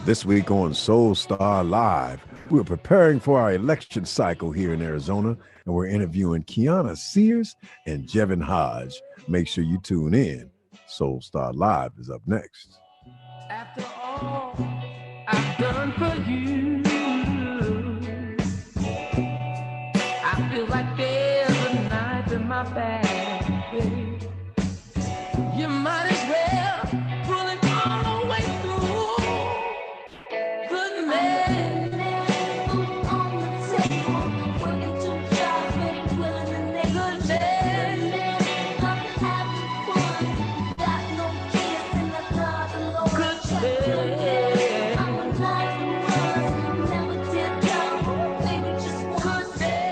This week on Soul Star Live, we're preparing for our election cycle here in Arizona, and we're interviewing Kiana Sears and Jevin Hodge. Make sure you tune in. Soul Star Live is up next. After all I've done for you, I feel like there's a knife in my back, babe. You might as well pull it all the way through. Good man on the table, working 2 jobs, baby, willing to make good man. I'm having fun, got no kids, and I love the Lord. Good man. I'm a life was, never did down, baby, just good man.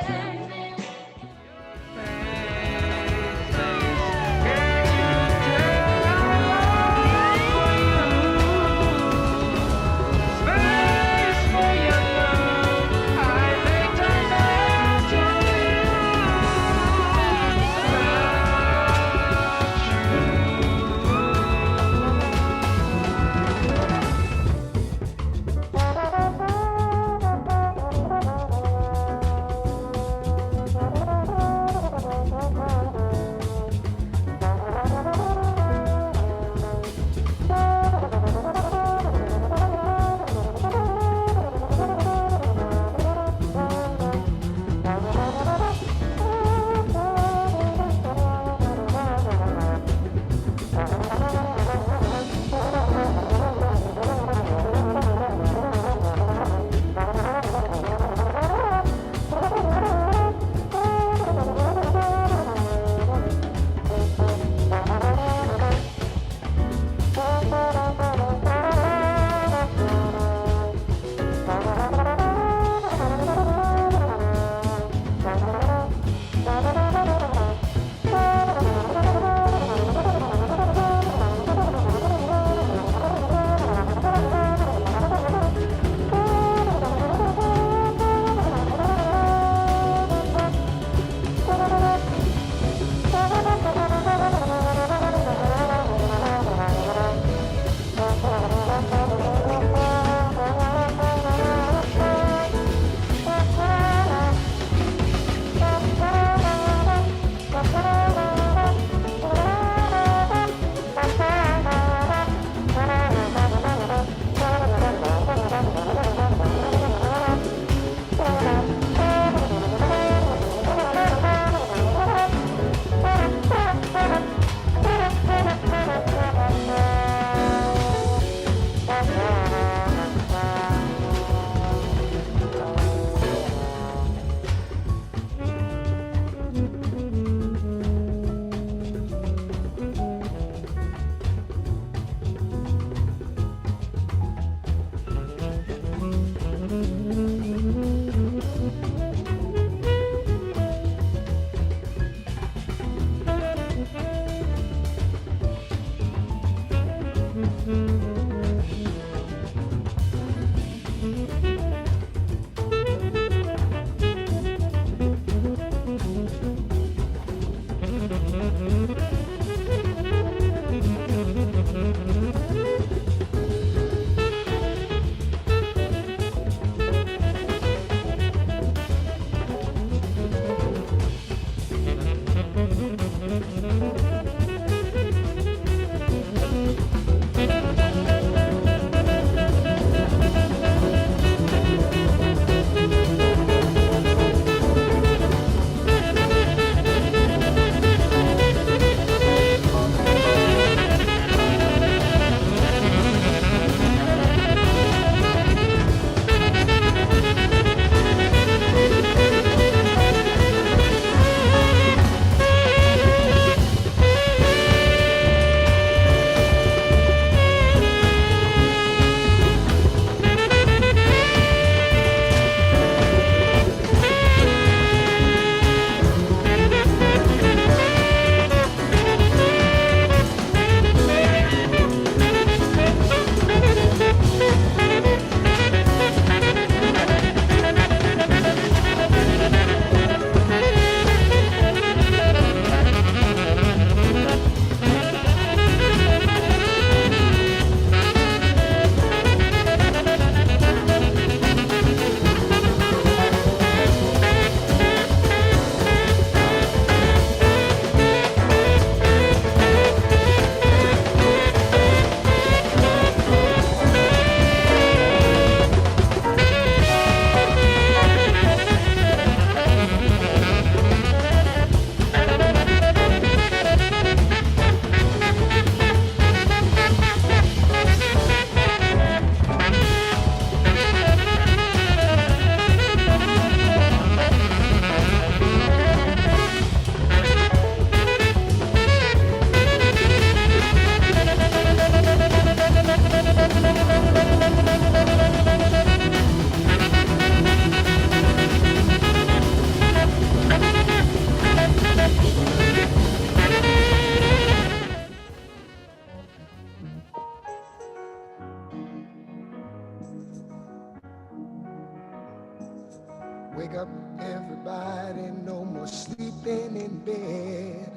bed.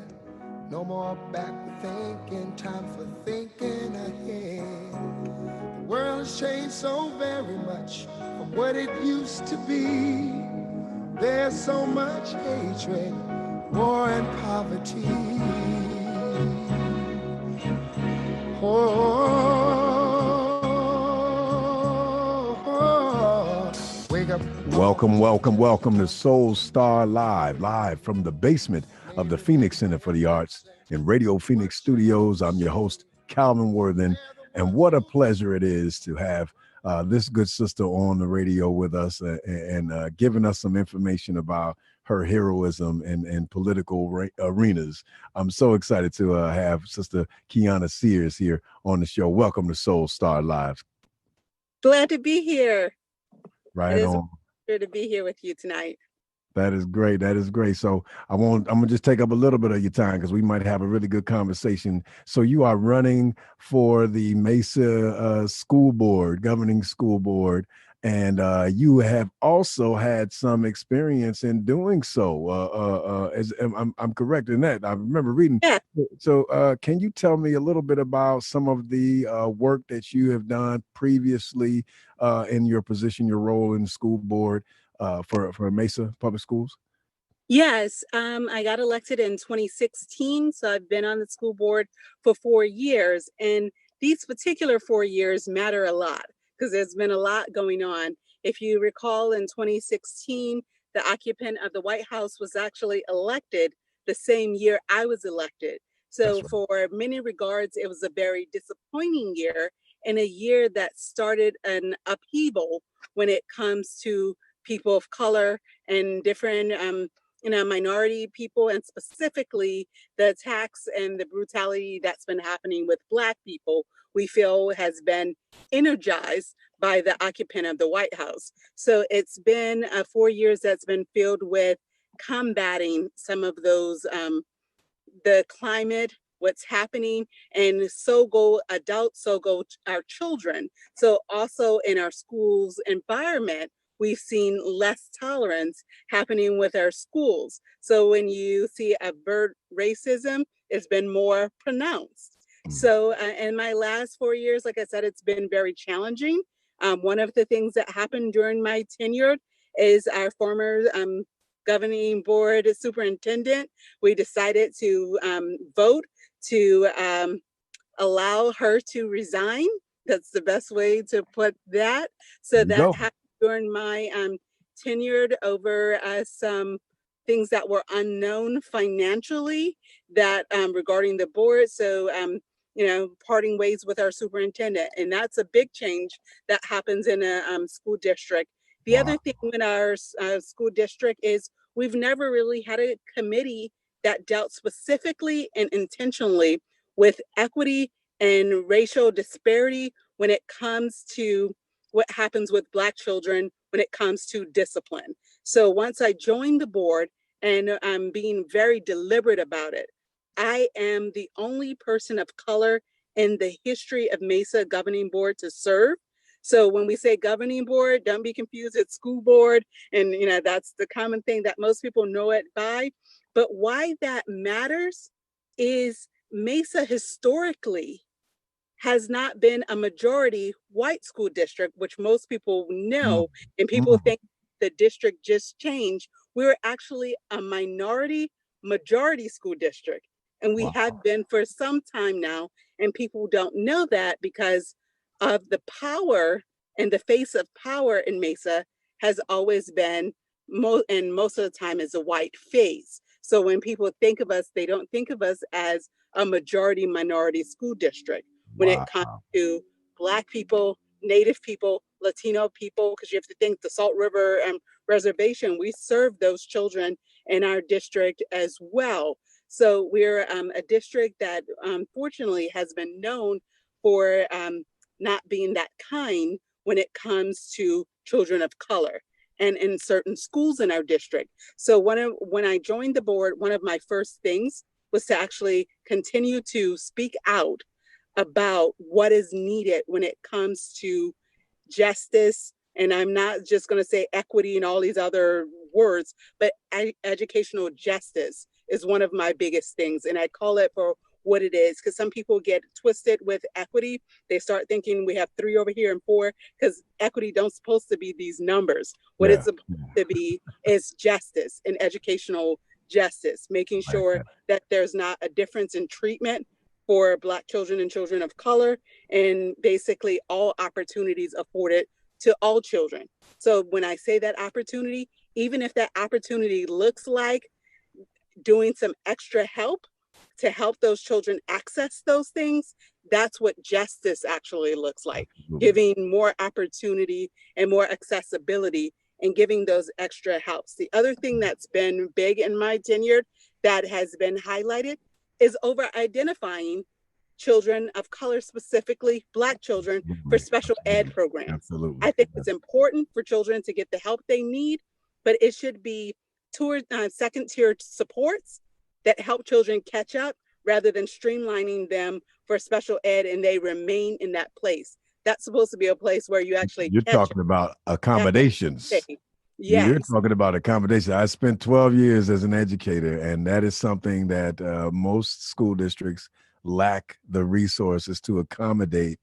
No more backward thinking, time for thinking ahead. The world has changed so very much from what it used to be. There's so much hatred, war and poverty. Wake up. Welcome to Soul Star live from the basement of the Phoenix Center for the Arts in Radio Phoenix Studios. I'm your host, Calvin Worthen, and what a pleasure it is to have this good sister on the radio with us and giving us some information about her heroism in political arenas. I'm so excited to have Sister Kiana Sears here on the show. Welcome to Soul Star Live. Glad to be here. Right on. Good to be here with you tonight. That is great. So I'm gonna just take up a little bit of your time because we might have a really good conversation. So you are running for the Mesa school board, governing school board, and you have also had some experience in doing so. As I'm correct in that. I remember reading. Yeah. So can you tell me a little bit about some of the work that you have done previously in your position, your role in the school board? For Mesa Public Schools? Yes, I got elected in 2016, so I've been on the school board for 4 years, and these particular 4 years matter a lot because there's been a lot going on. If you recall, in 2016, the occupant of the White House was actually elected the same year I was elected. So Right. for many regards, it was a very disappointing year and a year that started an upheaval when it comes to people of color and different minority people, and specifically the attacks and the brutality that's been happening with Black people, we feel has been energized by the occupant of the White House. So it's been 4 years that's been filled with combating some of those, the climate, what's happening, and so go adults, so go our children. So also in our schools environment, we've seen less tolerance happening with our schools. So when you see overt racism, it's been more pronounced. So in my last 4 years, like I said, it's been very challenging. One of the things that happened during my tenure is our former governing board superintendent, we decided to vote to allow her to resign. That's the best way to put that. So that happened during my tenure over some things that were unknown financially that regarding the board. So, parting ways with our superintendent. And that's a big change that happens in a school district. The other thing in our school district is we've never really had a committee that dealt specifically and intentionally with equity and racial disparity when it comes to what happens with Black children when it comes to discipline. So once I joined the board, and I'm being very deliberate about it, I am the only person of color in the history of Mesa governing board to serve. So when we say governing board, don't be confused, it's school board. And that's the common thing that most people know it by. But why that matters is Mesa historically has not been a majority white school district, which most people know, and people think the district just changed. We're actually a minority majority school district, and we have been for some time now, and people don't know that because of the power, and the face of power in Mesa has always been, and most of the time is a white face. So when people think of us, they don't think of us as a majority minority school district. When it comes to Black people, Native people, Latino people, because you have to think the Salt River Reservation, we serve those children in our district as well. So we're a district that unfortunately has been known for not being that kind when it comes to children of color and in certain schools in our district. So when I joined the board, one of my first things was to actually continue to speak out about what is needed when it comes to justice. And I'm not just going to say equity and all these other words, but educational justice is one of my biggest things. And I call it for what it is, because some people get twisted with equity. They start thinking we have 3 over here and 4, because equity don't supposed to be these numbers. What it's supposed to be is justice and educational justice, making sure that there's not a difference in treatment for Black children and children of color, and basically all opportunities afforded to all children. So when I say that opportunity, even if that opportunity looks like doing some extra help to help those children access those things, that's what justice actually looks like. Giving more opportunity and more accessibility and giving those extra helps. The other thing that's been big in my tenure that has been highlighted is over identifying children of color, specifically Black children, for special ed programs. Absolutely. I think it's important for children to get the help they need, but it should be second tier supports that help children catch up rather than streamlining them for special ed and they remain in that place. That's supposed to be a place where you actually You're talking about accommodations. Yes. You're talking about accommodation. I spent 12 years as an educator, and that is something that most school districts lack the resources to accommodate,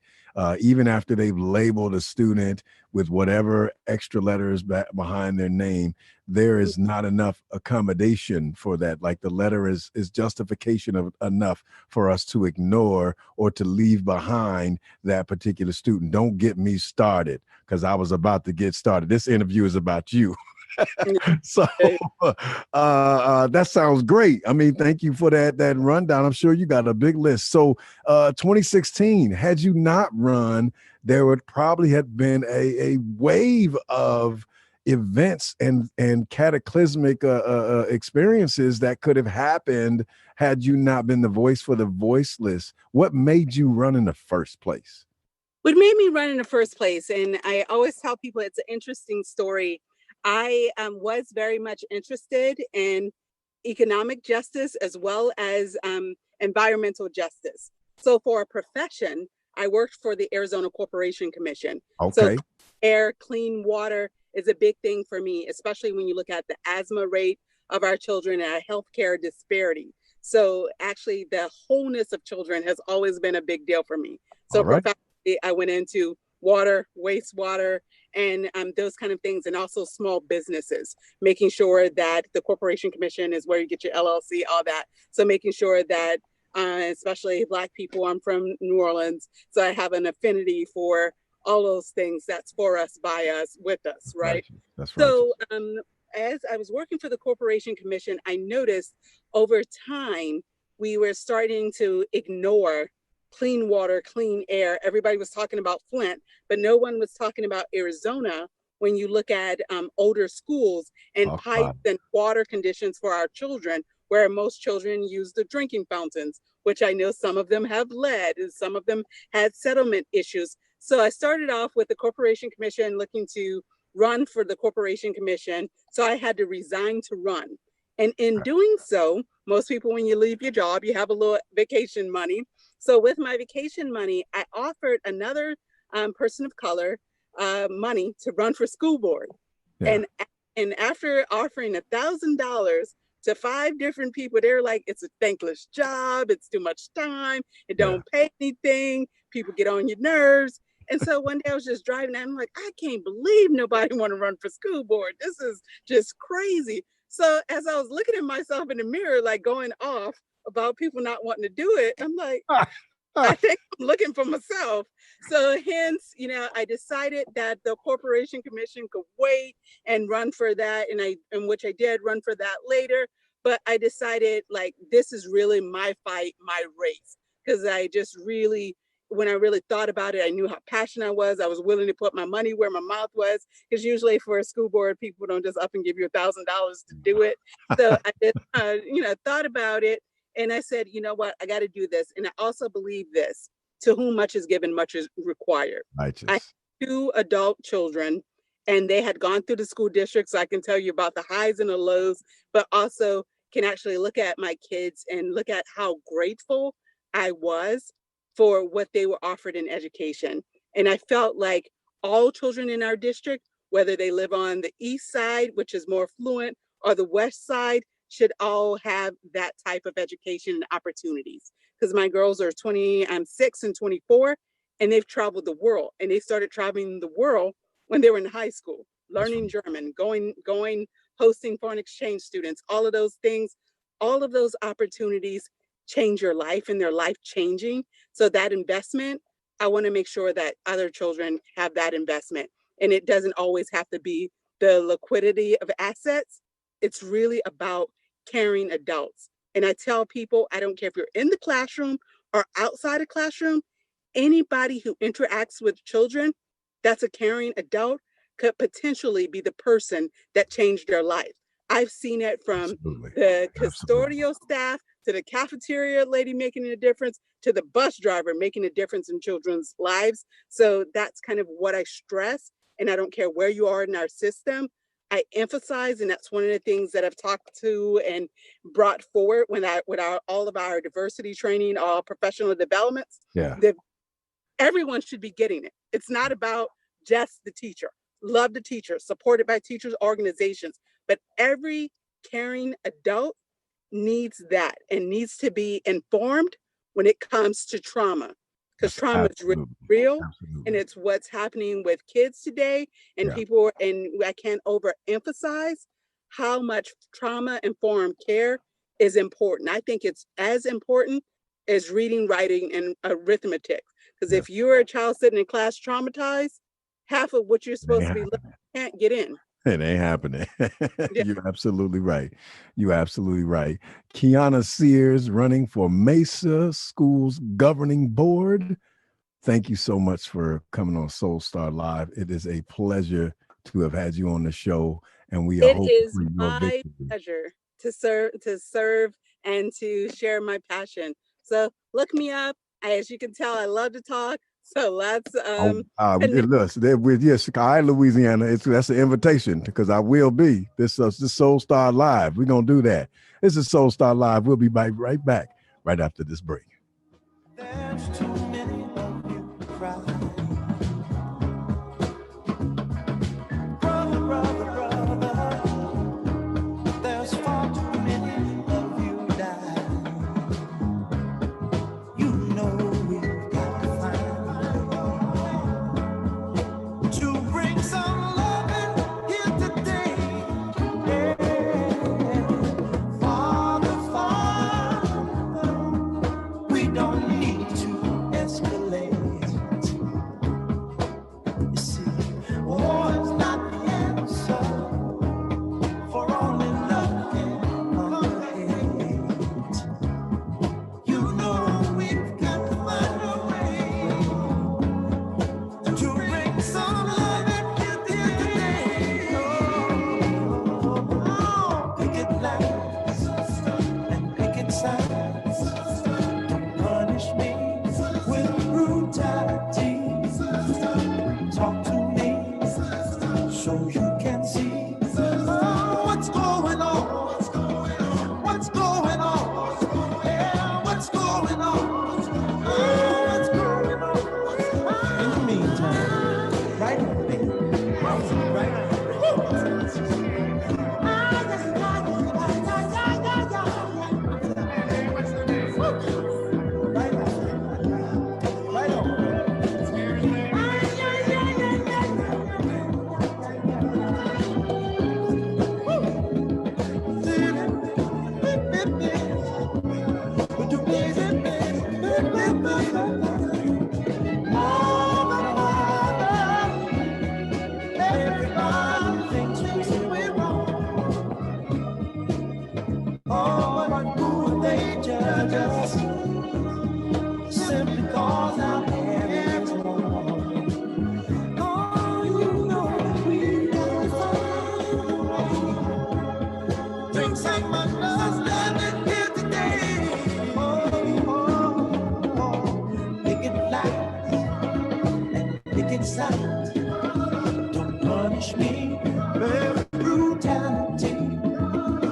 even after they've labeled a student with whatever extra letters behind their name. There is not enough accommodation for that. Like the letter is justification of enough for us to ignore or to leave behind that particular student. Don't get me started, because I was about to get started. This interview is about you. So that sounds great. I mean, thank you for that rundown. I'm sure you got a big list. So 2016, had you not run, there would probably have been a wave of events and cataclysmic experiences that could have happened had you not been the voice for the voiceless. What made you run in the first place? What made me run in the first place, and I always tell people it's an interesting story. I was very much interested in economic justice as well as environmental justice. So for a profession, I worked for the Arizona Corporation Commission. Okay. So air, clean water is a big thing for me, especially when you look at the asthma rate of our children and our healthcare disparity. So actually the wholeness of children has always been a big deal for me. So professionally, I went into water, wastewater, and those kind of things, and also small businesses, making sure that the Corporation Commission is where you get your LLC, all that. So making sure that, especially Black people, I'm from New Orleans, so I have an affinity for all those things that's for us, by us, with us, right? That's right. So as I was working for the Corporation Commission, I noticed over time, we were starting to ignore clean water, clean air. Everybody was talking about Flint, but no one was talking about Arizona when you look at older schools and pipes and water conditions for our children, where most children use the drinking fountains, which I know some of them have lead and some of them had settlement issues. So I started off with the Corporation Commission looking to run for the Corporation Commission. So I had to resign to run. And in doing so, most people, when you leave your job, you have a little vacation money. So with my vacation money, I offered another person of color money to run for school board. Yeah. And after offering $1,000 to 5 different people, they're like, it's a thankless job. It's too much time. It don't pay anything. People get on your nerves. And so one day I was just driving and I'm like, I can't believe nobody want to run for school board. This is just crazy. So as I was looking at myself in the mirror, like going off about people not wanting to do it, I'm like, I think I'm looking for myself. So hence, I decided that the Corporation Commission could wait and run for that. And which I did run for that later. But I decided, like, this is really my fight, my race. Because I just really, when I really thought about it, I knew how passionate I was. I was willing to put my money where my mouth was. Because usually for a school board, people don't just up and give you $1,000 to do it. So I just, thought about it. And I said, you know what, I got to do this. And I also believe this: to whom much is given, much is required. I have 2 adult children, and they had gone through the school district. So I can tell you about the highs and the lows, but also can actually look at my kids and look at how grateful I was for what they were offered in education. And I felt like all children in our district, whether they live on the east side, which is more affluent, or the west side, should all have that type of education and opportunities. Because my girls are 26 and 24, and they've traveled the world. And they started traveling the world when they were in high school, learning German, going, hosting foreign exchange students, all of those things, all of those opportunities change your life and they're life changing. So that investment, I want to make sure that other children have that investment. And it doesn't always have to be the liquidity of assets. It's really about caring adults. And I tell people, I don't care if you're in the classroom or outside the classroom, anybody who interacts with children that's a caring adult could potentially be the person that changed their life. I've seen it from the custodial staff to the cafeteria lady making a difference to the bus driver making a difference in children's lives. So that's kind of what I stress. And I don't care where you are in our system. I emphasize, and that's one of the things that I've talked to and brought forward with all of our diversity training, all professional developments. Yeah. Everyone should be getting it. It's not about just the teacher. Love the teacher, supported by teachers' organizations. But every caring adult needs that and needs to be informed when it comes to trauma. Because trauma is real. Absolutely. And it's what's happening with kids today. And people, and I can't overemphasize how much trauma-informed care is important. I think it's as important as reading, writing, and arithmetic. Because if you're a child sitting in class traumatized, half of what you're supposed to be learning can't get in. It ain't happening. You're absolutely right. You're absolutely right. Kiana Sears running for Mesa Schools Governing Board. Thank you so much for coming on Soul Star Live. It is a pleasure to have had you on the show. And we are hoping for your victory. It is my pleasure to serve and to share my passion. So look me up. As you can tell, I love to talk. So let's with Chicago, Louisiana. That's an invitation because I will be this Soul Star Live. We're gonna do that. This is Soul Star Live. We'll be right back right after this break. There's too many of you cry. Brother, there's far too many of you die. You know we've got to find to bring some loving here today. Father, we don't need to escalate. You see, war is not the answer, for only love can conquer hate. You know we've got to find a way to bring some love here today. Picket lines and picket signs. Don't punish me with brutality. Talk to me so you can see what's going on. What's going on? Yeah, what's going on? What's going on? In the meantime, right on, baby. Right on. Everybody thinks we're wrong. Oh, but who they judge us simply cause our hair is long. Oh, you know we gotta find. Bring some understanding here today. Picket lines and picket signs. Don't punish me with brutality.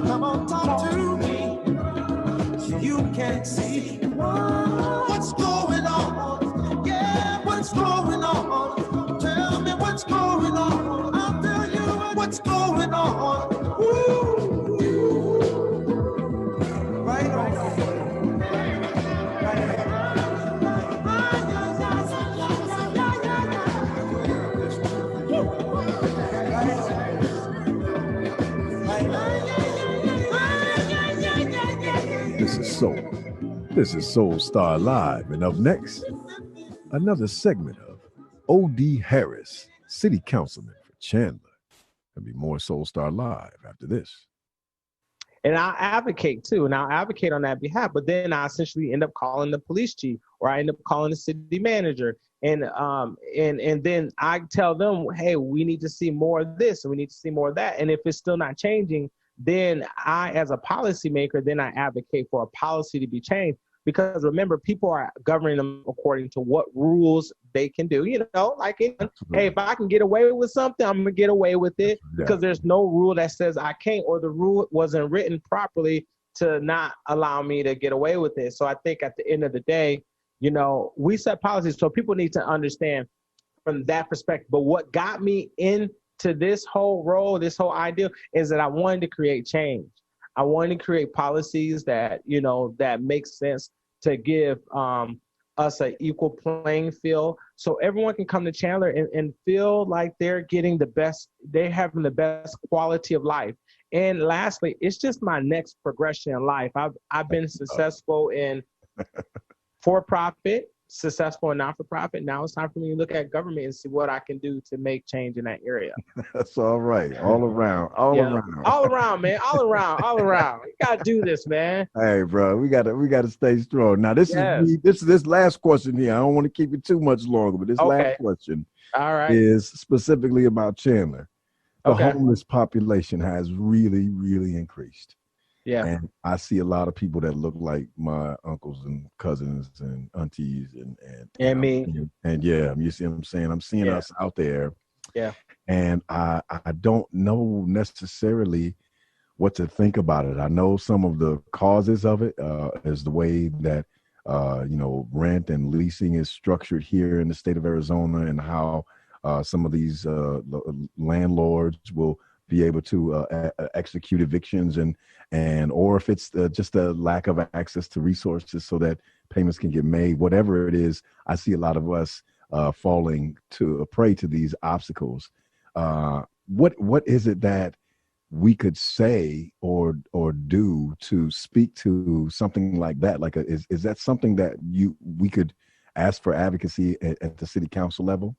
Come on, talk to me so you can see what's going on. Yeah, what's going on? Tell me what's going on. I'll tell you what's going on. Ooh. This is Soul. This is Soul Star Live. And up next, another segment of O.D. Harris, City Councilman for Chandler. There'll be more Soul Star Live after this. And I'll advocate too, and I'll advocate on that behalf. But then I essentially end up calling the police chief, or I end up calling the city manager, and then I tell them, hey, we need to see more of this, and we need to see more of that. And if it's still not changing, then I, as a policymaker, then I advocate for a policy to be changed. Because remember, people are governing them according to what rules they can do. You know, like, hey, if I can get away with something, I'm going to get away with it, because there's no rule that says I can't, or the rule wasn't written properly to not allow me to get away with it. So I think at the end of the day, you know, we set policies, so people need to understand from that perspective. But what got me into this whole role, this whole idea, is that I wanted to create change. I wanted to create policies that, you know, that make sense to give us an equal playing field, so everyone can come to Chandler and feel like they're getting the best, they're having the best quality of life. And lastly, it's just my next progression in life. I've been successful in for-profit, successful in not-for-profit. Now it's time for me to look at government and see what I can do to make change in that area. That's all right. All around. All around, man. All around. You gotta do this, man. Hey, bro, we gotta stay strong. Now, this is this last question here. I don't want to keep it too much longer, but this last question is specifically about Chandler. The homeless population has really, really increased. Yeah. And I see a lot of people that look like my uncles and cousins and aunties and me. And yeah, you see what I'm saying? I'm seeing us out there. Yeah. And I don't know necessarily what to think about it. I know some of the causes of it is the way that, you know, rent and leasing is structured here in the state of Arizona, and how some of these landlords will be able to execute evictions, and or if it's just a lack of access to resources so that payments can get made. Whatever it is, I see a lot of us falling to a prey to these obstacles. What is it that we could say or do to speak to something like that? Like, is that something that we could ask for advocacy at the city council level?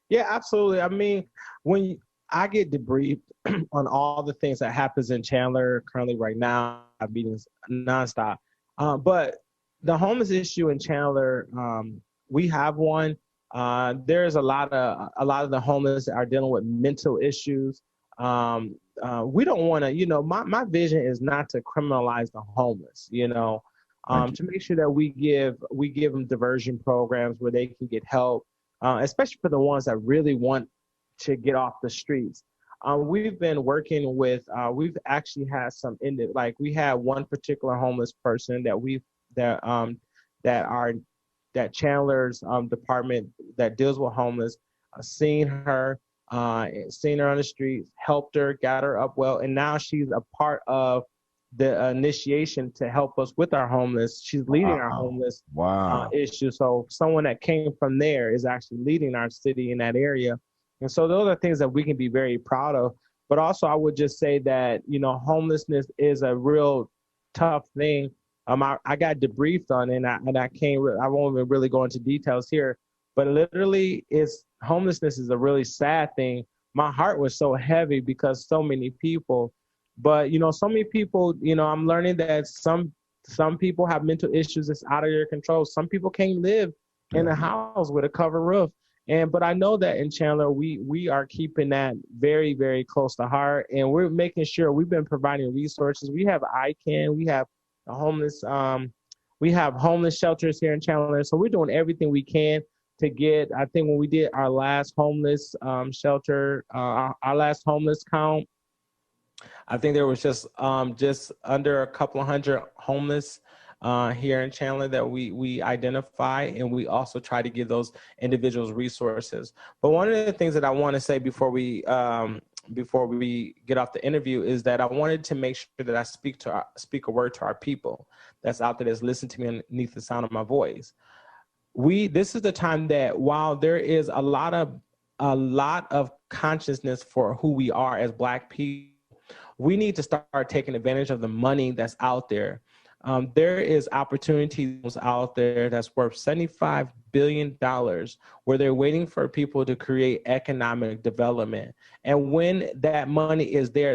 Yeah, absolutely. I mean, when I get debriefed on all the things that happens in Chandler currently right now, I have meetings nonstop. But the homeless issue in Chandler, we have one. There's a lot of the homeless are dealing with mental issues. We don't want to, you know, my vision is not to criminalize the homeless, you know, to make sure that we give them diversion programs where they can get help, especially for the ones that really want to get off the streets. We've been working with, we've actually had some like we had one particular homeless person that Chandler's department that deals with homeless, seen her on the streets, helped her, got her up well, and now she's a part of the initiation to help us with our homeless. She's leading our homeless issue. So someone that came from there is actually leading our city in that area. And so those are things that we can be very proud of. But also, I would just say that, you know, homelessness is a real tough thing. I got debriefed on it, and I won't even really go into details here, but literally homelessness is a really sad thing. My heart was so heavy because so many people, but, you know, so many people, you know, I'm learning that some people have mental issues that's out of their control. Some people can't live in a house with a covered roof. But I know that in Chandler, we are keeping that very, very close to heart, and we're making sure we've been providing resources. We have ICANN, we have we have homeless shelters here in Chandler. So we're doing everything we can to get, I think when we did our last homeless shelter, our last homeless count, I think there was just under a couple of hundred homeless here in Chandler that we identify, and we also try to give those individuals resources. But one of the things that I want to say before we before we get off the interview is that I wanted to make sure that I speak a word to our people that's out there that's listening to me underneath the sound of my voice. This is the time that while there is a lot of consciousness for who we are as Black people, we need to start taking advantage of the money that's out there. There is opportunities out there that's worth $75 billion where they're waiting for people to create economic development. And when that money is there,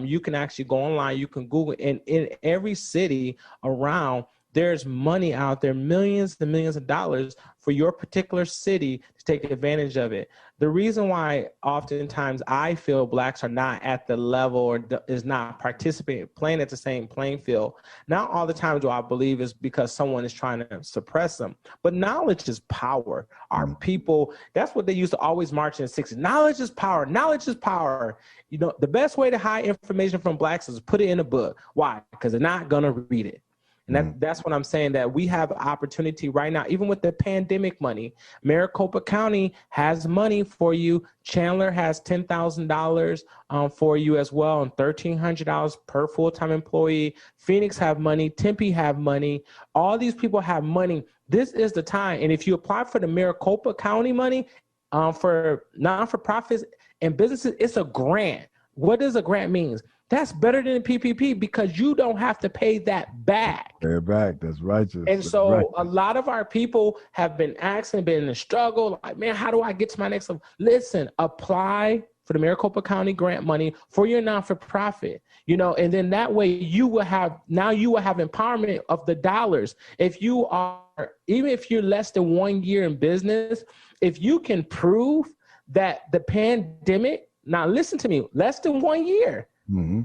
you can actually go online, you can Google, and in every city around, there's money out there, millions and millions of dollars for your particular city to take advantage of it. The reason why oftentimes I feel Blacks are not at the level or is not participating, playing at the same playing field, not all the time do I believe is because someone is trying to suppress them, but knowledge is power. Our people, that's what they used to always march in the 60s. Knowledge is power. Knowledge is power. You know, the best way to hide information from Blacks is put it in a book. Why? Because they're not going to read it. And that's what I'm saying, that we have opportunity right now, even with the pandemic money. Maricopa County has money for you. Chandler has $10,000 for you as well, and $1,300 per full-time employee. Phoenix have money. Tempe have money. All these people have money. This is the time. And if you apply for the Maricopa County money for non-for-profits and businesses, it's a grant. What does a grant mean? That's better than PPP because you don't have to pay that back. Pay it back. That's righteous. And that's so righteous. A lot of our people have been asking, been in a struggle. Like, man, how do I get to my next level? Listen, apply for the Maricopa County grant money for your non-for-profit, you know, and then that way you will have empowerment of the dollars. If you are, even if you're less than 1 year in business, if you can prove that the pandemic, now listen to me, less than 1 year.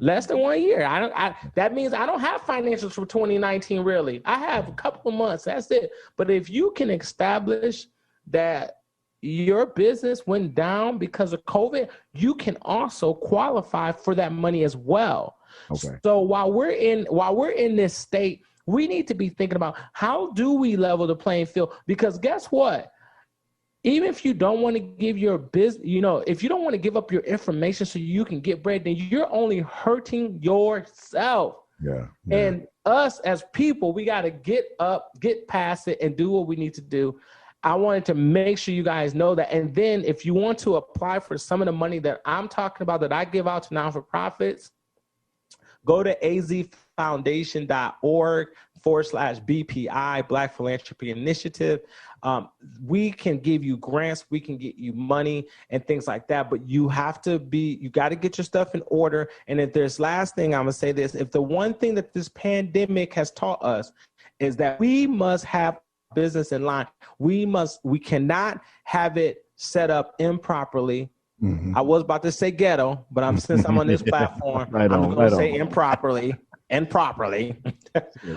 Less than 1 year. That means I don't have financials for 2019, really. I have a couple of months. That's it. But if you can establish that your business went down because of COVID, you can also qualify for that money as well. Okay. So while we're in this state, we need to be thinking about how do we level the playing field? Because guess what? Even if you don't want to give your business, you know, if you don't want to give up your information so you can get bread, then you're only hurting yourself. Yeah. And us as people, we got to get up, get past it, and do what we need to do. I wanted to make sure you guys know that. And then if you want to apply for some of the money that I'm talking about that I give out to non-for-profits, go to azfoundation.org/BPI, Black Philanthropy Initiative. We can give you grants, we can get you money and things like that, but you got to get your stuff in order. And if there's last thing, I'm gonna say this, if the one thing that this pandemic has taught us is that we must have business in line. We cannot have it set up improperly. I was about to say ghetto, but since I'm on this platform, I'm going to say improperly and properly.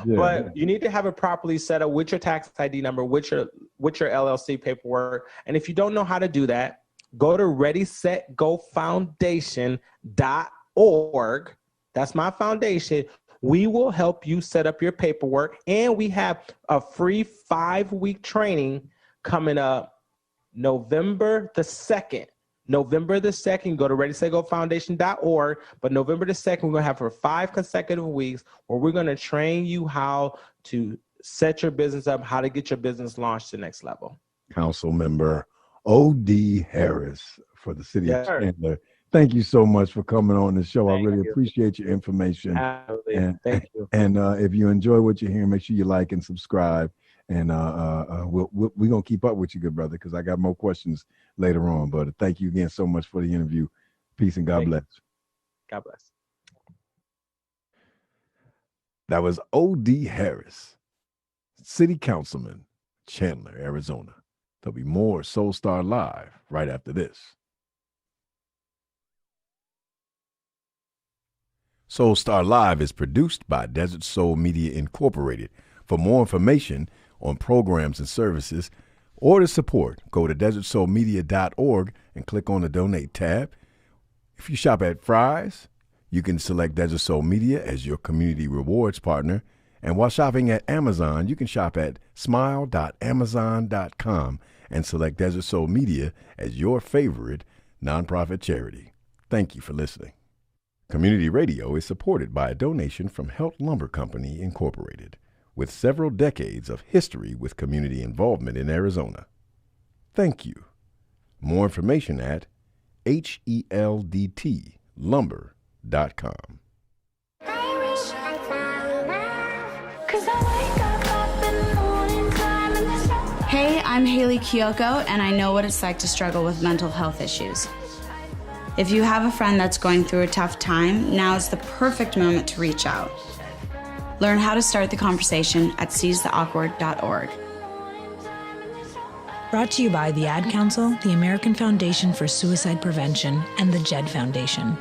But you need to have it properly set up with your tax ID number, with your LLC paperwork. And if you don't know how to do that, go to ReadySetGoFoundation.org. That's my foundation. We will help you set up your paperwork. And we have a free 5-week training coming up November the 2nd. November the 2nd, go to ReadySetGoFoundation.org. But November the 2nd, we're going to have for 5 consecutive weeks where we're going to train you how to set your business up, how to get your business launched to the next level. Council Member O.D. Harris for the city of Chandler. Thank you so much for coming on the show. I really appreciate your information. Absolutely. And, Thank you. And if you enjoy what you're hearing, make sure you like and subscribe. And we're going to keep up with you, good brother, because I got more questions later on. But thank you again so much for the interview. Peace and God bless. God bless. That was O.D. Harris, City Councilman, Chandler, Arizona. There'll be more Soul Star Live right after this. Soul Star Live is produced by Desert Soul Media Incorporated. For more information on programs and services or to support, go to desertsoulmedia.org and click on the Donate tab. If you shop at Fry's, you can select Desert Soul Media as your community rewards partner. And while shopping at Amazon, you can shop at smile.amazon.com and select Desert Soul Media as your favorite nonprofit charity. Thank you for listening. Community radio is supported by a donation from Helt Lumber Company, Incorporated, with several decades of history with community involvement in Arizona. Thank you. More information at heldtlumber.com. Hey, I'm Haley Kiyoko, and I know what it's like to struggle with mental health issues. If you have a friend that's going through a tough time, now is the perfect moment to reach out. Learn how to start the conversation at seizetheawkward.org. Brought to you by the Ad Council, the American Foundation for Suicide Prevention, and the JED Foundation.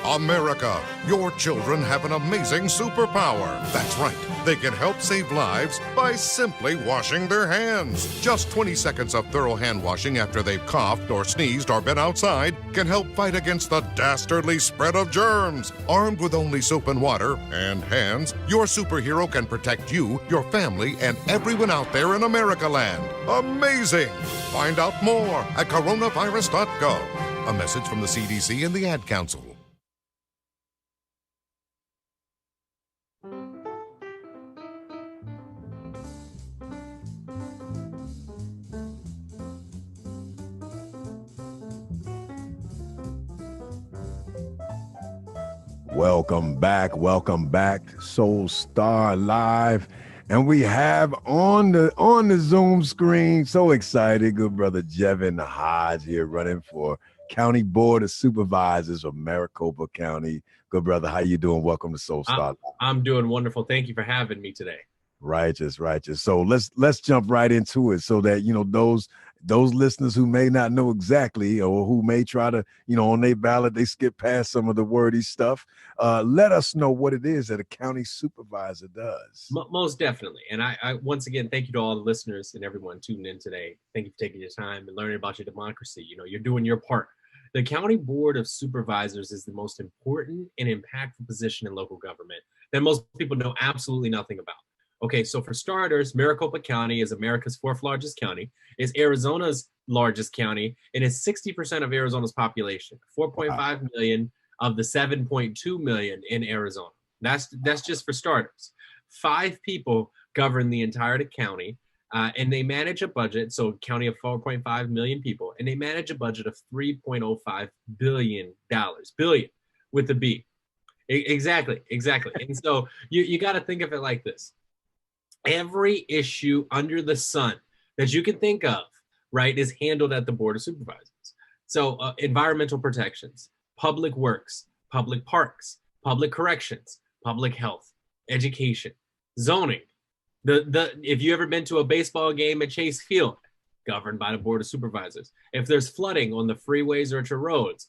America, your children have an amazing superpower. That's right. They can help save lives by simply washing their hands. Just 20 seconds of thorough hand washing after they've coughed or sneezed or been outside can help fight against the dastardly spread of germs. Armed with only soap and water and hands, your superhero can protect you, your family, and everyone out there in America land. Amazing! Find out more at coronavirus.gov. A message from the CDC and the Ad Council. Welcome back, Soul Star Live. And we have on the Zoom screen, so excited, good brother Jevin Hodge here running for County Board of Supervisors of Maricopa County. Good brother, how you doing? Welcome to Soul Star. I'm doing wonderful. Thank you for having me today. Righteous. So let's jump right into it so that, those listeners who may not know exactly or who may try to, on their ballot, they skip past some of the wordy stuff. Let us know what it is that a county supervisor does. Most definitely. And I once again, thank you to all the listeners and everyone tuning in today. Thank you for taking your time and learning about your democracy. You're doing your part. The County Board of Supervisors is the most important and impactful position in local government that most people know absolutely nothing about. Okay, so for starters, Maricopa County is America's fourth largest county, is Arizona's largest county, and is 60% of Arizona's population, 4.5 million of the 7.2 million in Arizona. That's just for starters. 5 people govern the entire county, and they manage a budget, so county of 4.5 million people, and they manage a budget of $3.05 billion, billion with a B. Exactly. And so you got to think of it like this. Every issue under the sun that you can think of, right, is handled at the Board of Supervisors. So environmental protections, public works, public parks, public corrections, public health, education, zoning. If you ever been to a baseball game at Chase Field, governed by the Board of Supervisors. If there's flooding on the freeways or at your roads,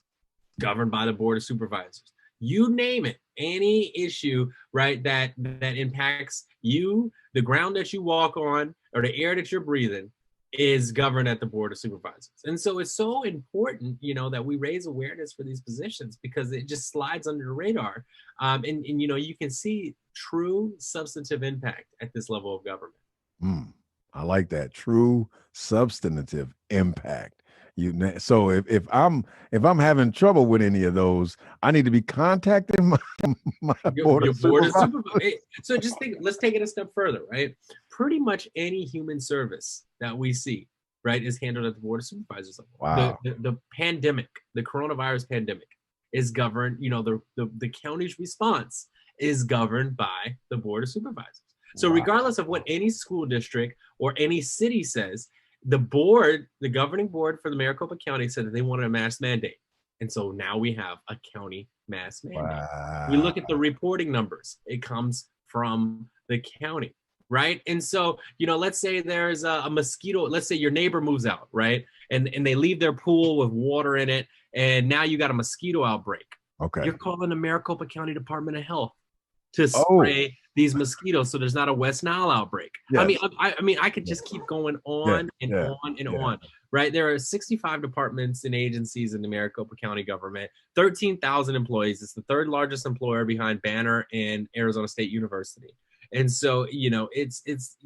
governed by the Board of Supervisors. You name it, any issue, right, that impacts you, the ground that you walk on, or the air that you're breathing, is governed at the Board of Supervisors. And so it's so important, that we raise awareness for these positions because it just slides under the radar. And you can see true substantive impact at this level of government. I like that. True substantive impact. So if I'm having trouble with any of those, I need to be contacting my board of supervisors. So just let's take it a step further, right? Pretty much any human service that we see, right, is handled at the Board of Supervisors level. Wow. The pandemic, the coronavirus pandemic, is governed. The county's response is governed by the Board of Supervisors. So regardless of what any school district or any city says, the governing board for the Maricopa County said that they wanted a mask mandate. And so now we have a county mask mandate. Wow. We look at the reporting numbers. It comes from the county, right? And so, let's say there's a mosquito. Let's say your neighbor moves out, right? And they leave their pool with water in it. And now you got a mosquito outbreak. Okay. You're calling the Maricopa County Department of Health to spray these mosquitoes so there's not a West Nile outbreak. Yes. I could just keep going on on, right? There are 65 departments and agencies in the Maricopa County government, 13,000 employees. It's the third largest employer behind Banner and Arizona State University. And so, it's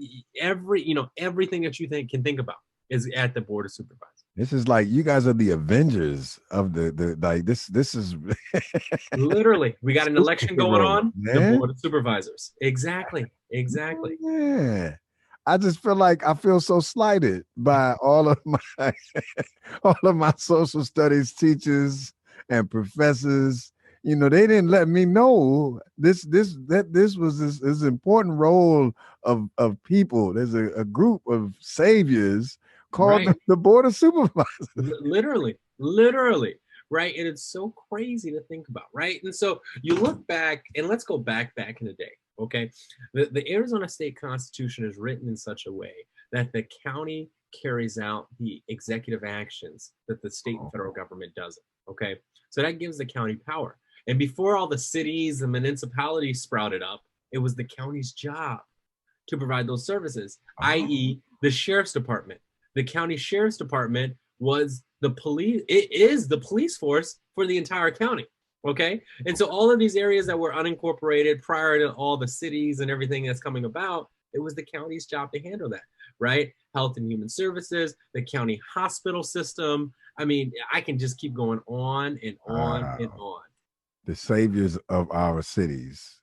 everything that you can think about is at the Board of Supervisors. This is like you guys are the Avengers of the like this is Literally, we got an election going superhero, on. The man. board of supervisors. Exactly. Exactly. Yeah. I just feel like I feel so slighted by all of my all of my social studies teachers and professors. You know, they didn't let me know this was this important role of people. There's a group of saviors called Right. the Board of Supervisors. Literally, literally, right? And it's so crazy to think about, right? And so you look back, and let's go back in the day, okay? The Arizona State Constitution is written in such a way that the county carries out the executive actions that the state and federal government doesn't, okay? So that gives the county power. And before all the cities and municipalities sprouted up, it was the county's job to provide those services, i.e., the sheriff's department. The county sheriff's department was the police. It is the police force for the entire county. Okay. And so all of these areas that were unincorporated prior to all the cities and everything that's coming about, it was the county's job to handle that, right? Health and Human Services, the county hospital system. I mean, I can just keep going on and on and on. The saviors of our cities.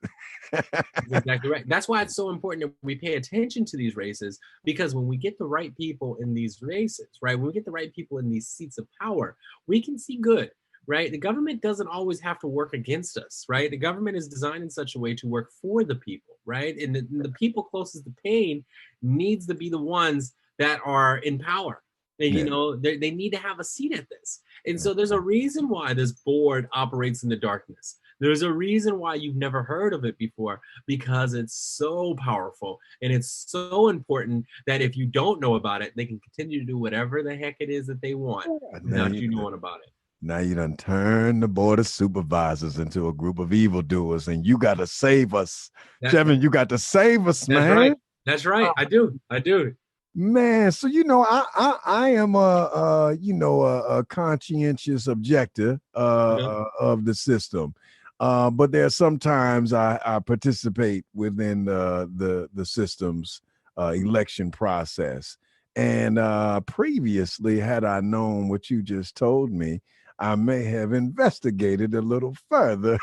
That's exactly right. That's why it's so important that we pay attention to these races, because when we get the right people in these races, right, when we get the right people in these seats of power, we can see good, right? The government doesn't always have to work against us, right? The government is designed in such a way to work for the people, right? And the people closest to pain needs to be the ones that are in power. And, you know, they need to have a seat at this. And so there's a reason why this board operates in the darkness. There's a reason why you've never heard of it before, because it's so powerful and it's so important that if you don't know about it, they can continue to do whatever the heck it is that they want without you knowing about it. Now you done turn the Board of Supervisors into a group of evildoers, and you got to save us. Jevin, you got to save us, man. That's right. That's right. I do. Man, so you know, I am a conscientious objector of the system, but there are sometimes I participate within the system's election process. And previously, had I known what you just told me, I may have investigated a little further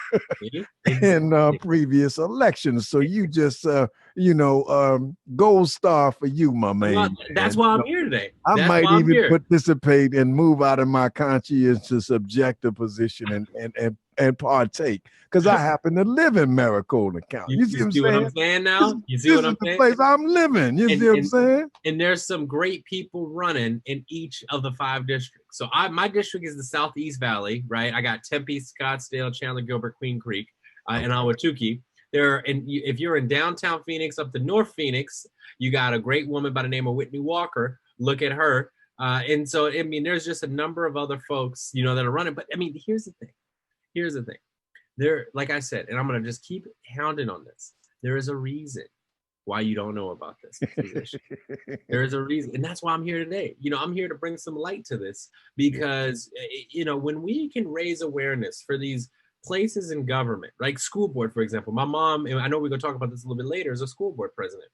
in previous elections. So you just, gold star for you, my man. That's why I'm here today. I might even participate and move out of my conscientious objective position and partake, because I happen to live in Maricopa County. You see what I'm saying now? You see what I'm saying? This is the place I'm living. You see what I'm saying? And there's some great people running in each of the 5 districts. So my district is the Southeast Valley, right? I got Tempe, Scottsdale, Chandler, Gilbert, Queen Creek, and Ahwatukee. If you're in downtown Phoenix up to North Phoenix, you got a great woman by the name of Whitney Walker. Look at her. And so, I mean, there's just a number of other folks, that are running. But I mean, here's the thing. There, like I said, and I'm going to just keep hounding on this. There is a reason why you don't know about this position. There is a reason. And that's why I'm here today. I'm here to bring some light to this, because, when we can raise awareness for these places in government, like school board, for example. My mom, and I know we're going to talk about this a little bit later, is a school board president.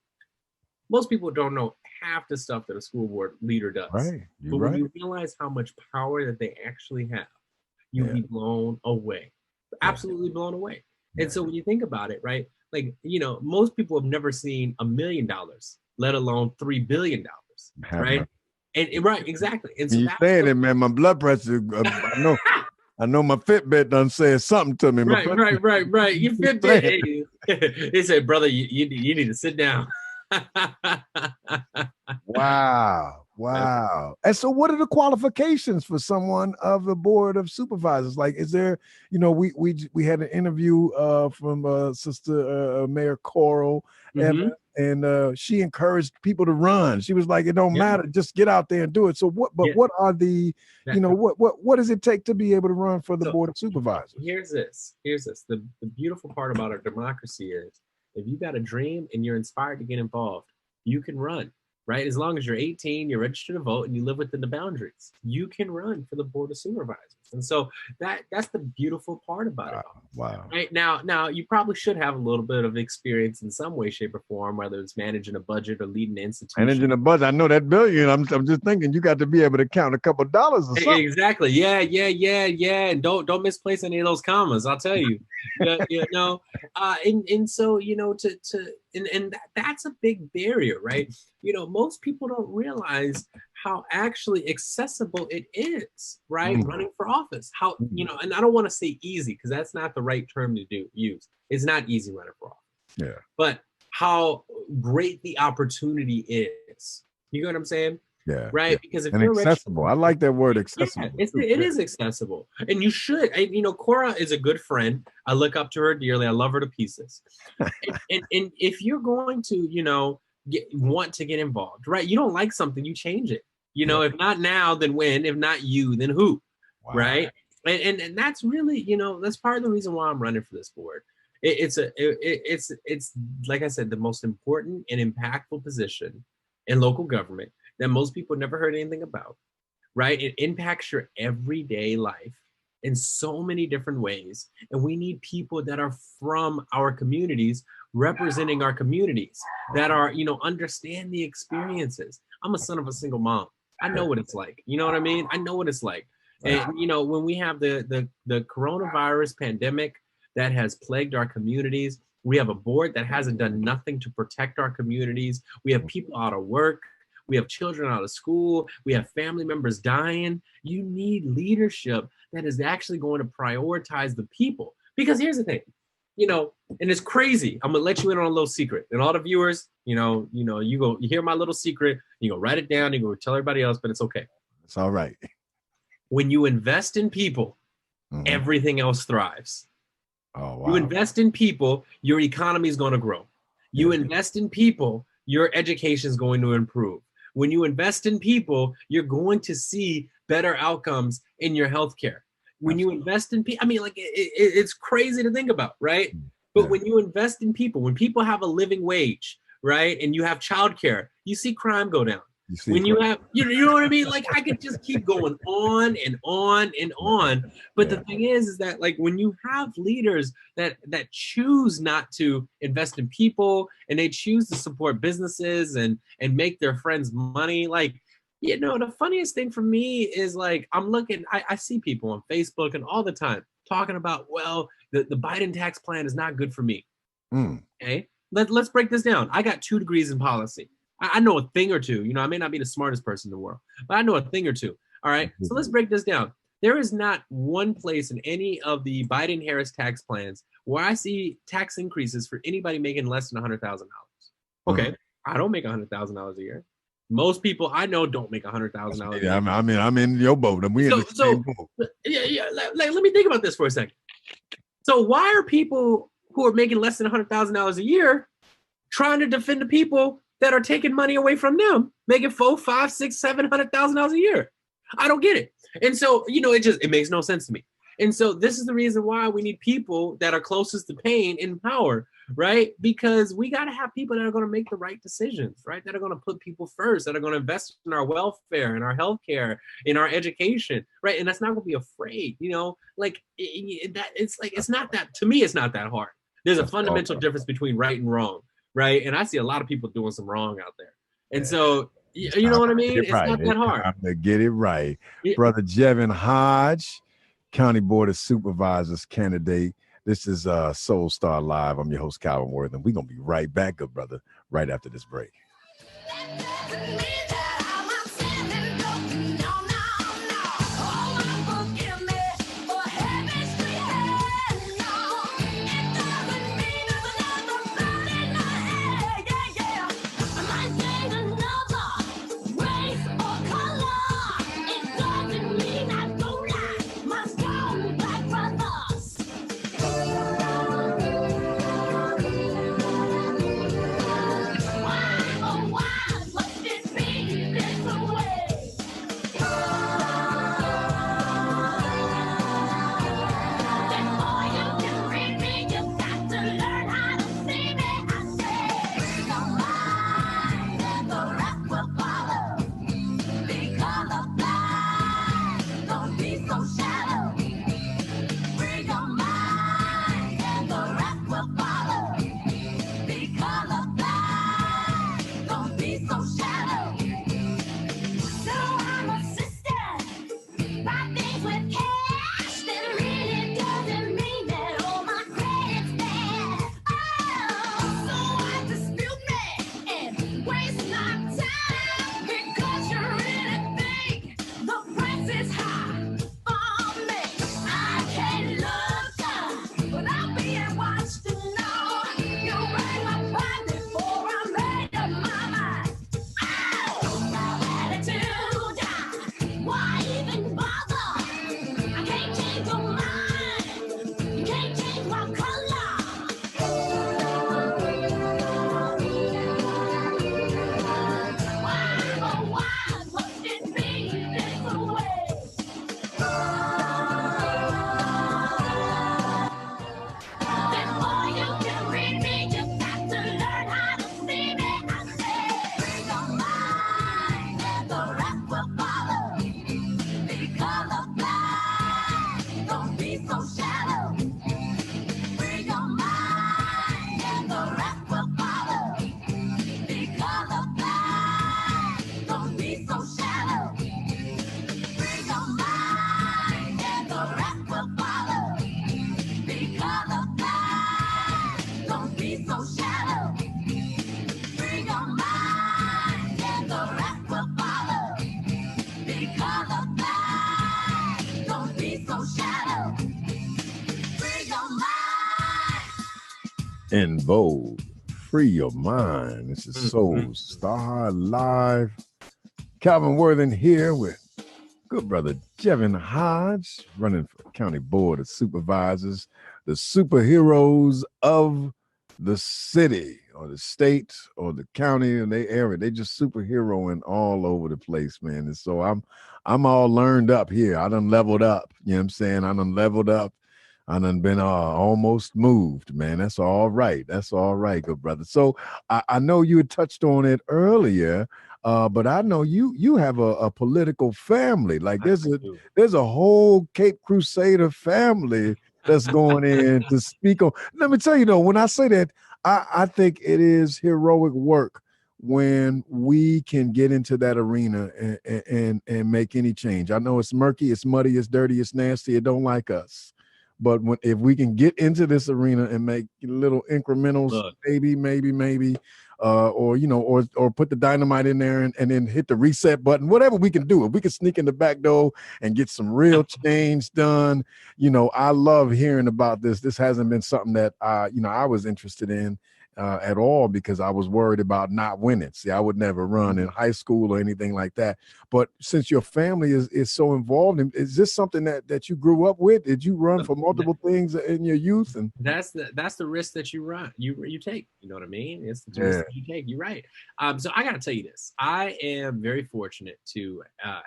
Most people don't know half the stuff that a school board leader does. Right. But when you realize how much power that they actually have, you'll be blown away. Absolutely blown away. And so when you think about it, right, like, most people have never seen $1 million, let alone $3 billion, right? Right, exactly. And so you saying it, man, my blood pressure, I know my Fitbit done said something to me. Right. Your Fitbit, they said, brother, you need to sit down. Wow. And so what are the qualifications for someone of the Board of Supervisors? Like, is there, we had an interview from Sister Mayor Coral, and she encouraged people to run. She was like, it don't matter, just get out there and do it. So what are the, what does it take to be able to run for the Board of Supervisors? Here's this. The beautiful part about our democracy is, if you got a dream and you're inspired to get involved, you can run. Right? As long as you're 18, you're registered to vote, and you live within the boundaries, you can run for the Board of Supervisors. And so that's the beautiful part about it. Wow. Right now, you probably should have a little bit of experience in some way, shape, or form, whether it's managing a budget or leading an institution. Managing a budget, I know that billion. I'm just thinking you got to be able to count a couple dollars or something. Exactly. Yeah. And don't misplace any of those commas. I'll tell you. And so that's a big barrier, right? Most people don't realize how actually accessible it is, right? Running for office. How and I don't want to say easy because that's not the right term to use. It's not easy running for office. Yeah. But how great the opportunity is. You know what I'm saying? Yeah. Right. Yeah. Because if and you're accessible, I like that word accessible. Yeah, it is accessible. And you should. Cora is a good friend. I look up to her dearly. I love her to pieces. and if you're going to, want to get involved, right? You don't like something, you change it. If not now, then when? If not you, then who? Wow. Right? And that's really, that's part of the reason why I'm running for this board. It's like I said, the most important and impactful position in local government that most people never heard anything about, right? It impacts your everyday life in so many different ways. And we need people that are from our communities, representing our communities, that are, understand the experiences. I'm a son of a single mom. I know what it's like. You know what I mean? I know what it's like. And, when we have the coronavirus pandemic that has plagued our communities, we have a board that hasn't done nothing to protect our communities. We have people out of work. We have children out of school. We have family members dying. You need leadership that is actually going to prioritize the people. Because here's the thing, and it's crazy. I'm gonna let you in on a little secret. And all the viewers, you hear my little secret, you go write it down, you go tell everybody else, but it's okay. It's all right. When you invest in people, everything else thrives. Oh, wow. You invest in people, your economy is going to grow. You invest in people, your education is going to improve. When you invest in people, you're going to see better outcomes in your healthcare. When you invest in people, it's crazy to think about, right? But when you invest in people, when people have a living wage, right, and you have childcare, you see crime go down. You have, you know what I mean? Like, I could just keep going on and on and on. But the thing is that, like, when you have leaders that choose not to invest in people and they choose to support businesses and make their friends money, like, the funniest thing for me is, like, I see people on Facebook and all the time talking about, well, the Biden tax plan is not good for me. Okay, let's break this down. I got 2 degrees in policy. I know a thing or two. I may not be the smartest person in the world, but I know a thing or two. All right. So let's break this down. There is not one place in any of the Biden-Harris tax plans where I see tax increases for anybody making less than $100,000. Okay. I don't make $100,000 a year. Most people I know don't make $100,000. Yeah, I'm in your boat. We in the same boat. Yeah. Let me think about this for a second. So why are people who are making less than $100,000 a year trying to defend the people that are taking money away from them, making $400,000, $500,000, $600,000, $700,000 a year? I don't get it. And so, it makes no sense to me. And so this is the reason why we need people that are closest to pain in power, right? Because we got to have people that are going to make the right decisions, right? That are going to put people first, that are going to invest in our welfare, in our healthcare, in our education, right? And that's not going to be afraid, it's not that, to me, it's not that hard. There's a fundamental difference between right and wrong, right? And I see a lot of people doing some wrong out there. And so, you know what I mean? It's not that hard. Time to get it right. Brother Jevin Hodge, County Board of Supervisors candidate. This is Soul Star Live. I'm your host, Calvin Worthing. We're going to be right back, good brother, right after this break. so shallow. Free your mind and the rest will follow. Because of that, don't be so shallow. Free your mind. In Vogue, Free Your Mind. This is Soul Star Live. Calvin Worthen here with good brother Jevin Hodge, running for County Board of Supervisors, the superheroes of the city or the state or the county and the area. They just superheroing all over the place, man. And so I'm all learned up here. I done leveled up. You know what I'm saying? I done leveled up. I done been almost moved, man. That's all right. That's all right, good brother. So I know you had touched on it earlier, but I know you have a political family. Like there's a whole Cape Crusader family that's going in to speak on. Let me tell you though, when I say that, I think it is heroic work when we can get into that arena and make any change. I know it's murky, it's muddy, it's dirty, it's nasty, it don't like us. But if we can get into this arena and make little incrementals, maybe, or put the dynamite in there and then hit the reset button, whatever we can do. If we can sneak in the back door and get some real change done, I love hearing about this. This hasn't been something that I was interested in at all because I was worried about not winning. See, I would never run in high school or anything like that. But since your family is so involved, is this something that you grew up with? Did you run for multiple things in your youth? And that's the risk that you run, you take. You know what I mean? It's the risk that you take. You're right. So I got to tell you this. I am very fortunate to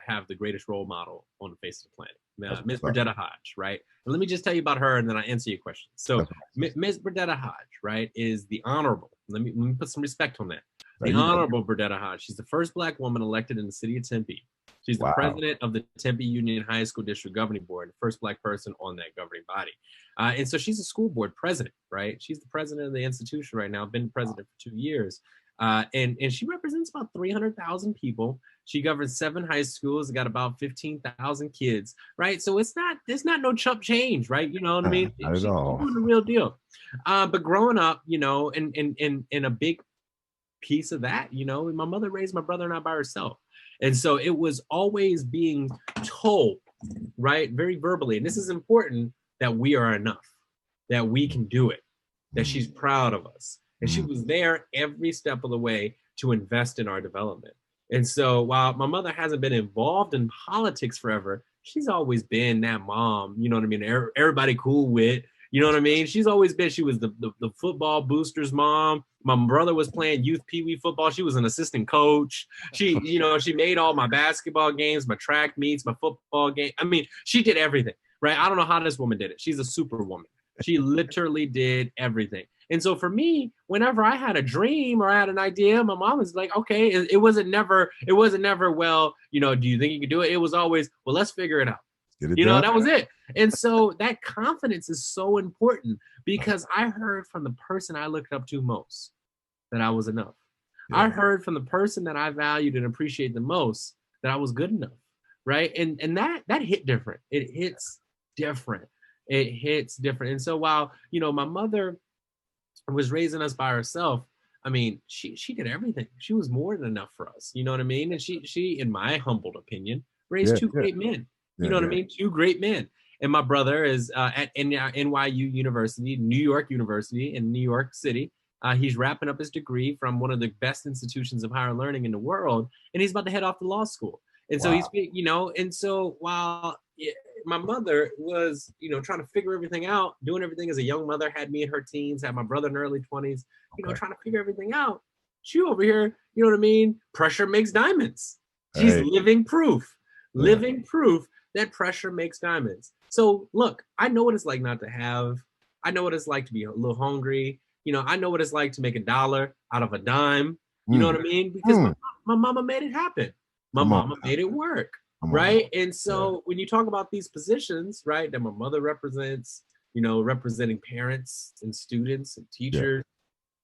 have the greatest role model on the face of the planet. Ms. Burdetta Hodge, right? And let me just tell you about her, and then I answer your question. So, Ms. Burdetta Hodge, right, is the honorable. Let me put some respect on that. The Honorable Burdetta Hodge. She's the first Black woman elected in the city of Tempe. She's the president of the Tempe Union High School District Governing Board, the first Black person on that governing body. And so she's a school board president, right? She's the president of the institution right now, been president for 2 years. And she represents about 300,000 people. She governs 7 high schools, got about 15,000 kids, right? So it's not no chump change, right? You know what I mean? Not at all. She's doing the real deal. But growing up, and a big piece of that, my mother raised my brother and I by herself. And so it was always being told, right, very verbally, and this is important, that we are enough, that we can do it, that she's proud of us. And she was there every step of the way to invest in our development. And so while my mother hasn't been involved in politics forever, she's always been that mom, you know what I mean? Everybody cool with, you know what I mean? She's always been, she was the football boosters mom. My brother was playing youth peewee football. She was an assistant coach. She, she made all my basketball games, my track meets, my football game. I mean, she did everything, right? I don't know how this woman did it. She's a superwoman. She literally did everything. And so for me, whenever I had a dream or I had an idea, my mom was like, okay, it wasn't never, well, do you think you can do it? It was always, well, let's figure it out. That was it. And so that confidence is so important because I heard from the person I looked up to most that I was enough. Yeah. I heard from the person that I valued and appreciated the most that I was good enough, right? And that hit different. It hits different. And so while, my mother was raising us by herself, I mean, she did everything. She was more than enough for us. You know what I mean? And she in my humbled opinion, raised two great men. You know what I mean? 2 great men. And my brother is at NYU University, New York University in New York City. He's wrapping up his degree from one of the best institutions of higher learning in the world. And he's about to head off to law school. And so he's, and so while my mother was, trying to figure everything out, doing everything as a young mother, had me in her teens, had my brother in early 20s, trying to figure everything out. She over here, you know what I mean? Pressure makes diamonds. She's living proof that pressure makes diamonds. So look, I know what it's like not to have. I know what it's like to be a little hungry. I know what it's like to make $1 out of a dime. You know what I mean? Because my mama made it happen. My mama made it work. Right. And so when you talk about these positions, right, that my mother represents, representing parents and students and teachers,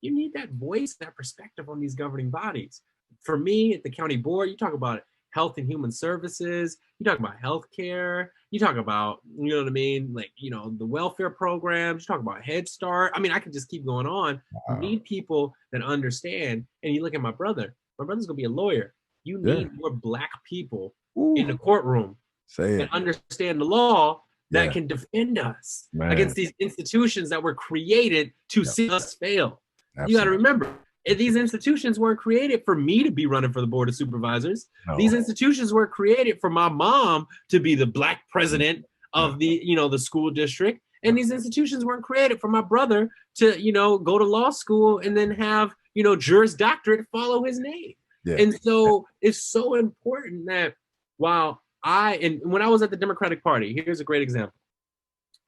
you need that voice, that perspective on these governing bodies. For me at the county board, you talk about Health and Human Services. You talk about healthcare. You talk about, you know what I mean? Like, you know, the welfare programs. You talk about Head Start. I mean, I could just keep going on. You need people that understand. And you look at my brother. My brother's going to be a lawyer. You need more Black people in the courtroom that understand the law that can defend us against these institutions that were created to see us fail. Absolutely. You got to remember, these institutions weren't created for me to be running for the Board of Supervisors. No. These institutions were created for my mom to be the Black president of the, you know, the school district. And these institutions weren't created for my brother to, you know, go to law school and then have, you know, Juris Doctorate follow his name. Yeah. And so it's so important that while when I was at the Democratic Party, here's a great example.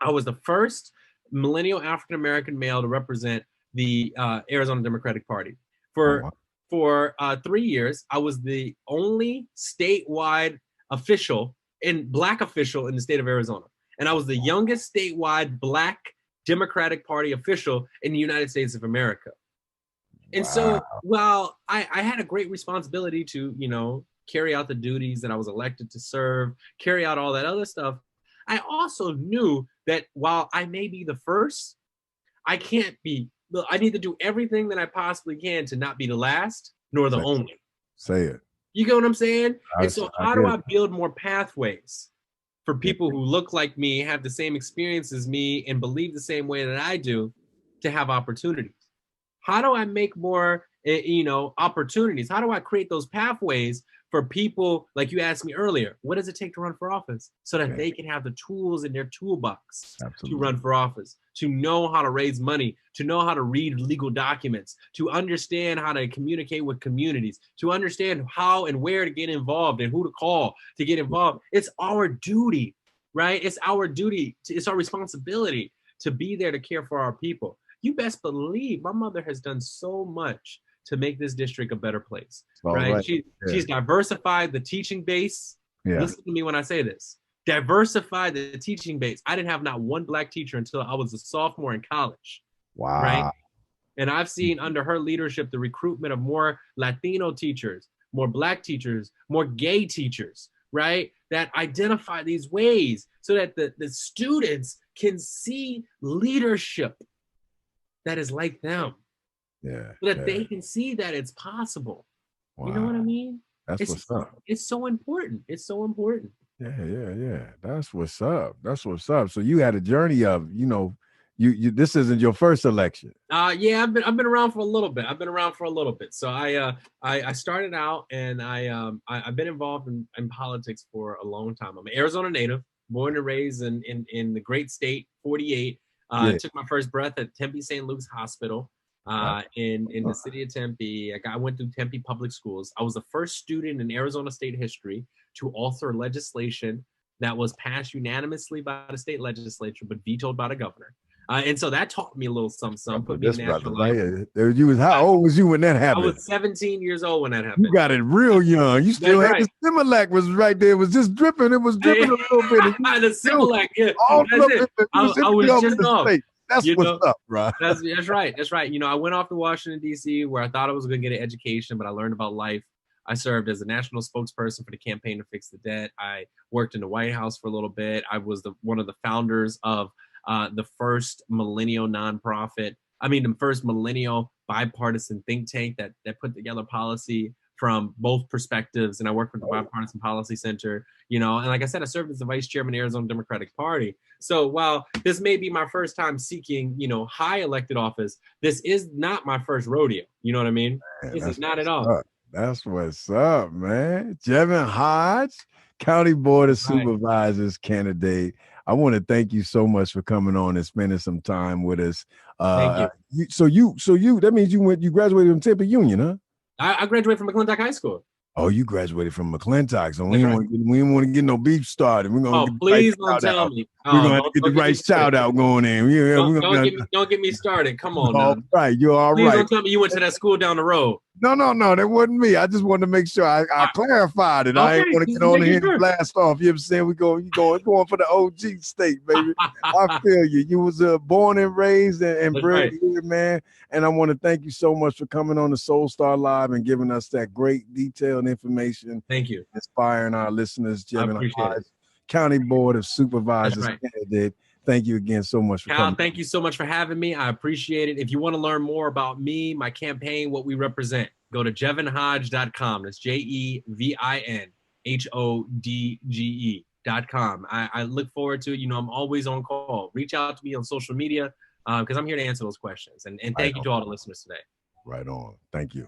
I was the first millennial African-American male to represent the Arizona Democratic Party. For 3 years, I was the only statewide Black official in the state of Arizona. And I was the youngest statewide Black Democratic Party official in the United States of America. And so while I had a great responsibility to, you know, carry out the duties that I was elected to serve, carry out all that other stuff, I also knew that while I may be the first, I need to do everything that I possibly can to not be the last nor the only. Say it. You get what I'm saying? And so how do I build more pathways for people who look like me, have the same experience as me, and believe the same way that I do to have opportunities? How do I make more, you know, opportunities? How do I create those pathways for people, like you asked me earlier, what does it take to run for office? So that they can have the tools in their toolbox to run for office, to know how to raise money, to know how to read legal documents, to understand how to communicate with communities, to understand how and where to get involved and who to call to get involved. It's our duty, right? It's our duty. It's our responsibility to be there to care for our people. You best believe my mother has done so much to make this district a better place, right? She's diversified the teaching base. Listen to me when I say this. Diversified the teaching base. I didn't have not one Black teacher until I was a sophomore in college. Wow. Right? And I've seen under her leadership the recruitment of more Latino teachers, more Black teachers, more gay teachers, right? That identify these ways so that the students can see leadership that is like them. So that they can see that it's possible. Wow. You know what I mean? That's what's up. It's so important. It's so important. Yeah. That's what's up. So you had a journey of, you know, you this isn't your first election. Yeah, I've been around for a little bit. So I started out and I've been involved in politics for a long time. I'm an Arizona native, born and raised in the great state, 48. I took my first breath at Tempe St. Luke's Hospital. In the city of Tempe. I went through Tempe public schools. I was the first student in Arizona state history to author legislation that was passed unanimously by the state legislature, but vetoed by the governor. And so that taught me a little something. Put me in national life. How old was you when that happened? I was 17 years old when that happened. You got it real young. You still had the Similac was right there. It was just dripping. It was dripping a little bit. The Similac, I was just off. That's what's up, bro. That's right. You know, I went off to Washington, D.C., where I thought I was going to get an education, but I learned about life. I served as a national spokesperson for the Campaign to Fix the Debt. I worked in the White House for a little bit. I was one of the founders of the first millennial bipartisan think tank that put together policy from both perspectives. And I worked with the Bipartisan Policy Center, you know, and like I said, I served as the vice chairman of the Arizona Democratic Party. So while this may be my first time seeking, you know, high elected office, this is not my first rodeo. You know what I mean? This is not at all. That's what's up, man. Jevin Hodge, County Board of Supervisors candidate. I want to thank you so much for coming on and spending some time with us. Thank you. So that means you graduated from Tempe Union, huh? I graduated from McClintock High School. Oh, you graduated from McClintock, so we didn't want to get no beef started. We're gonna please don't tell me. We're gonna have to get the right shout out going in. Don't get me started. Come on. All right, you're all please right. Don't tell me you went to that school down the road. No, that wasn't me. I just wanted to make sure I clarified it. I ain't Okay, want to just get on making here sure. and blast off. You know what I'm saying? You going for the OG state, baby. I feel you. You was born and raised and That's bred right. here, man. And I want to thank you so much for coming on the Soul Star Live and giving us that great detailed information. Thank you. Inspiring our listeners, I Jevin appreciate Hodge, it. County Board of Supervisors That's right. candidate. Thank you again so much for Cal, coming. thank you so much for having me. I appreciate it. If you want to learn more about me, my campaign, what we represent, go to jevinhodge.com. That's JEVINHODGE.com. I look forward to it. You know, I'm always on call. Reach out to me on social media because I'm here to answer those questions. And thank you to all the listeners today. Right on. Thank you.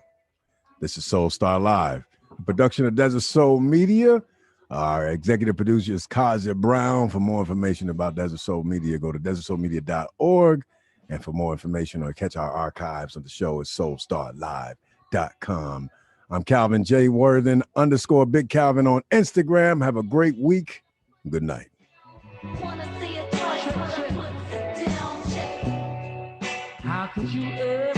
This is Soul Star Live, a production of Desert Soul Media. Our executive producer is Kaja Brown. For more information about Desert Soul Media, go to desertsoulmedia.org. And for more information or catch our archives of the show, it's soulstarlive.com. I'm Calvin J. Worthen _ Big Calvin on Instagram. Have a great week. Good night. How could you ever